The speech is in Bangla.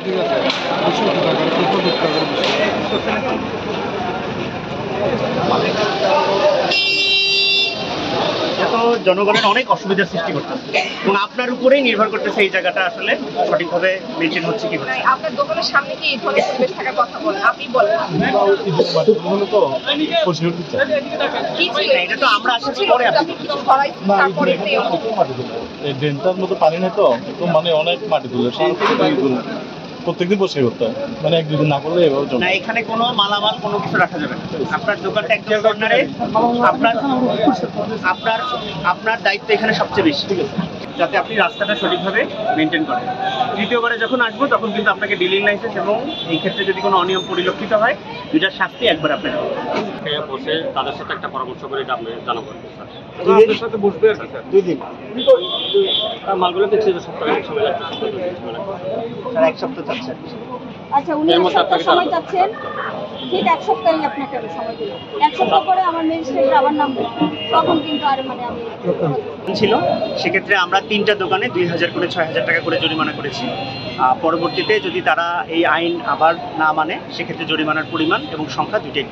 ঠিক আছে, 200 টাকা করে প্রযুক্ত করে তো জনগণের অনেক অসুবিধার সৃষ্টি করতেছে এবং আপনার উপরেই নির্ভর করতেছে এই জায়গাটা আসলে সঠিকভাবে মেনটেন হচ্ছে কি হচ্ছে। আপনার দোকানের সামনে কি এই ধরনের পরিবেশ থাকার কথা বলেন, আপনি বলেন তো খুশি হতে চাই। কি ছিল এটা তো আমরা আসার পরে আপনি কিছু সরাইছেন তারপরে তো এরকম এই ড্রেনটার মতো পানি নেই তো, তো মানে অনেক মাটি তুলে প্রত্যেকদিন বসে করতে হয়, মানে এক দুদিন না করলে এভাবে জমে। না, এখানে কোনো মালামাল কোনো কিছু রাখা যাবে না। আপনার দোকানটা একদম কর্নারে, আপনার আপনার আপনার দায়িত্ব এখানে সবচেয়ে বেশি, ঠিক আছে, যাতে আপনি রাস্তাটা সঠিকভাবে মেনটেন করেন। তৃতীয়বারে যখন আসবো তখন কিন্তু আপনাকে ডিলিং লাইসেন্স এবং এই ক্ষেত্রে যদি কোনো অনিয়ম পরিলক্ষিত হয় দুইটার শাস্তি একবার আপনাকে বসে তাদের সাথে একটা পরামর্শ করে এটা আপনি জানাবো আপনার সাথে বসবে আর কি স্যার, 2 দিন মালগুলো দেখছি যে সপ্তাহে এক সময় লাগছে, স্যার 1 সপ্তাহ চাচ্ছেন। আচ্ছা, উনি 1 সপ্তাহ সময় চাচ্ছেন, ঠিক 1 সপ্তাহই আপনাকে আমি সময় দিলাম। 1 সপ্তাহ পরে আমার ম্যাজিস্ট্রেটের আবার নাম তখন কিন্তু আর মানে আমি ছিল সেক্ষেত্রে আমরা 3টা দোকানে 2000 করে 6000 টাকা করে জরিমানা করেছি। পরবর্তীতে যদি তারা এই আইন আবার না মানে সেক্ষেত্রে জরিমানার পরিমাণ এবং সংখ্যা দুইটাই